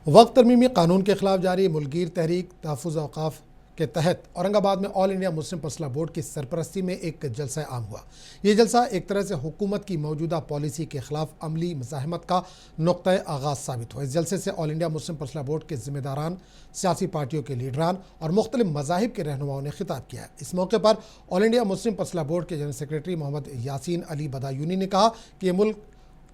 وقت ترمیمی قانون کے خلاف جاری ملکگیر تحریک تحفظ اوقاف کے تحت اورنگ آباد میں آل انڈیا مسلم پرسنل بورڈ کی سرپرستی میں ایک جلسہ عام ہوا۔ یہ جلسہ ایک طرح سے حکومت کی موجودہ پالیسی کے خلاف عملی مزاحمت کا نقطۂ آغاز ثابت ہوا۔ اس جلسے سے آل انڈیا مسلم پرسنل بورڈ کے ذمہ داران، سیاسی پارٹیوں کے لیڈران اور مختلف مذاہب کے رہنماؤں نے خطاب کیا ہے۔ اس موقع پر آل انڈیا مسلم پرسنل بورڈ کے جنرل سیکریٹری محمد یاسین علی بدایونی نے کہا کہ یہ ملک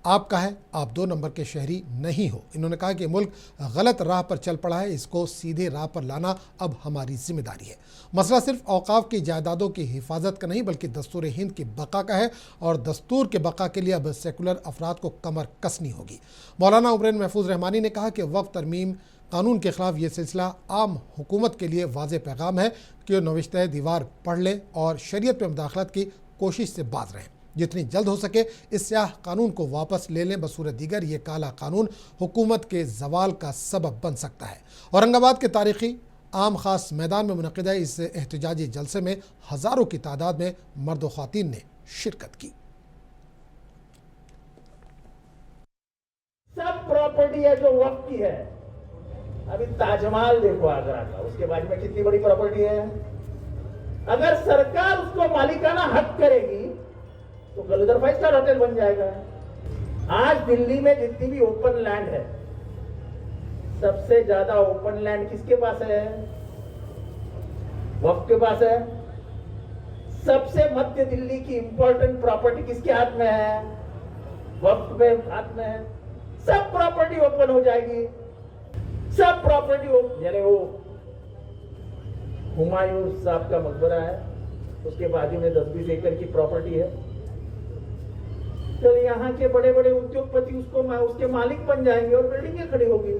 آپ کا ہے، آپ 2 نمبر کے شہری نہیں ہو۔ انہوں نے کہا کہ ملک غلط راہ پر چل پڑا ہے، اس کو سیدھے راہ پر لانا اب ہماری ذمہ داری ہے۔ مسئلہ صرف اوقاف کی جائیدادوں کی حفاظت کا نہیں بلکہ دستور ہند کی بقا کا ہے، اور دستور کے بقا کے لیے اب سیکولر افراد کو کمر کسنی ہوگی۔ مولانا عمرین محفوظ رحمانی نے کہا کہ وقت ترمیم قانون کے خلاف یہ سلسلہ عام حکومت کے لیے واضح پیغام ہے کہ وہ نوشتہ دیوار پڑھ لیں اور شریعت میں مداخلت کی کوشش سے باز رہیں۔ جتنی جلد ہو سکے اس سیاہ قانون کو واپس لے لیں، بصورت دیگر یہ کالا قانون حکومت کے زوال کا سبب بن سکتا ہے۔ اورنگ آباد کے تاریخی عام خاص میدان میں منعقدہ اس احتجاجی جلسے میں ہزاروں کی تعداد میں مرد و خواتین نے شرکت کی۔ سب پراپرٹی ہے جو وقف کی ہے۔ ابھی تاج محل دیکھو آگرہ کا، اس کے بعد میں کتنی بڑی پراپرٹی ہے۔ اگر سرکار اس کو مالکانہ حق کرے گی تو کل ادھر 5 اسٹار ہوٹل بن جائے گا۔ آج دلی میں جتنی بھی اوپن لینڈ ہے، سب سے زیادہ اوپن لینڈ کس کے پاس ہے؟ وقف کے پاس ہے۔ سب سے مدھیہ دلی کی امپورٹنٹ پراپرٹی کس کے ہاتھ میں ہے؟ وقف کے ہاتھ میں ہے۔ سب پراپرٹی اوپن ہو جائے گی، سب پراپرٹی یعنی وہ ہمایوں صاحب کا مقبرہ ہے، اس کے بازو میں 10-20 ایکڑ کی پراپرٹی ہے۔ چل یہاں کے بڑے بڑے ادیوگ پتی اس کے مالک بن جائیں گے اور بلڈنگیں کھڑی ہوگی۔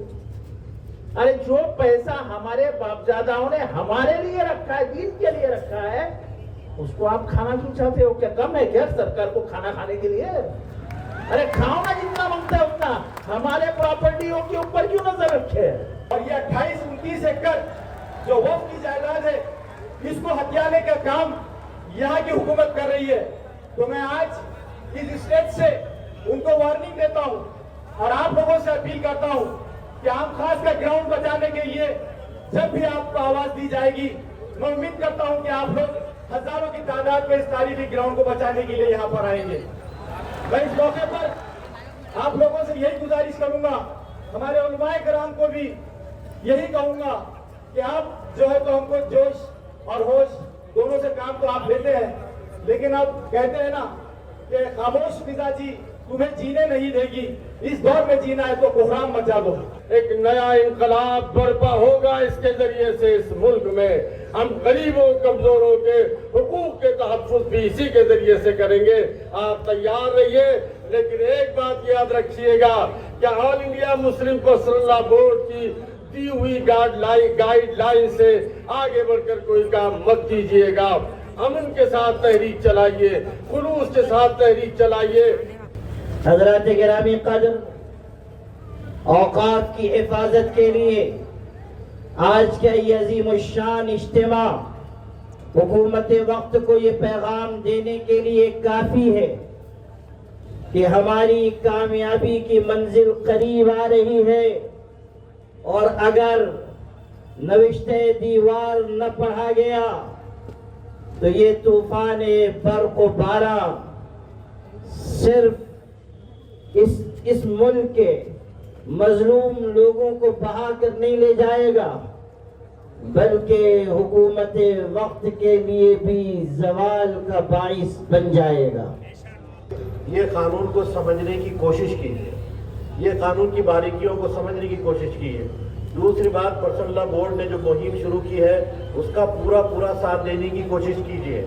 ارے جو پیسہ ہمارے باپ داداؤں نے ہمارے لیے رکھا ہے، دین کے لیے رکھا ہے، اس کو آپ کھانا کیوں چاہتے ہو؟ کیا کم ہے کیا سرکار کو کھانا کھانے کے لیے؟ ارے کھاؤ نا جتنا مانگتا ہے اتنا، ہمارے پراپرٹیوں کے اوپر کیوں نظر رکھے؟ اور یہ 28-29 ایکڑ جو وقف کی جائیداد ہے، اس کو ہتھیانے کا کام یہاں کی حکومت کر رہی ہے۔ تو میں آج اس اسٹیج سے ان کو وارننگ دیتا ہوں اور آپ لوگوں سے اپیل کرتا ہوں کہ عام خاص کا گراؤنڈ بچانے کے لیے جب بھی آپ کو آواز دی جائے گی، میں امید کرتا ہوں کہ آپ لوگ ہزاروں کی تعداد میں اس تاریخی گراؤنڈ کو بچانے کے لیے یہاں پر آئیں گے۔ میں اس موقع پر آپ لوگوں سے یہی گزارش کروں گا، ہمارے علماء کرام کو بھی یہی کہوں گا کہ آپ جو ہے تو ہم کو جوش اور ہوش دونوں سے کام تو آپ لیتے ہیں، لیکن اب کہتے ہیں نا کہ خاموش مزاجی تمہیں جینے نہیں دے گی، اس دور میں جینا ہے تو بحران مچا دو۔ ایک نیا انقلاب برپا ہوگا، اس کے ذریعے سے اس ملک میں ہم غریبوں کمزوروں کے حقوق کے تحفظ بھی اسی کے ذریعے سے کریں گے۔ آپ تیار رہیے، لیکن ایک بات یاد رکھیے گا کہ آل انڈیا مسلم پرسنل بورڈ کی دی ہوئی گائیڈ لائن سے آگے بڑھ کر کوئی کام مت کیجیے گا۔ امن کے ساتھ تحریک چلائیے، خلوص کے ساتھ تحریک چلائیے۔ حضرات گرامی قدر، اوقاف کی حفاظت کے لیے آج کا یہ عظیم الشان اجتماع حکومت وقت کو یہ پیغام دینے کے لیے کافی ہے کہ ہماری کامیابی کی منزل قریب آ رہی ہے، اور اگر نوشتہ دیوار نہ پڑھا گیا تو یہ طوفان برق و باران صرف اس ملک کے مظلوم لوگوں کو بہا کر نہیں لے جائے گا، بلکہ حکومت وقت کے لیے بھی زوال کا باعث بن جائے گا۔ یہ قانون کو سمجھنے کی کوشش کیجیے، یہ قانون کی باریکیوں کو سمجھنے کی کوشش کیجیے۔ دوسری بات، پرسنل لا بورڈ نے جو مہم شروع کی ہے اس کا پورا ساتھ دینے کی کوشش کیجیے۔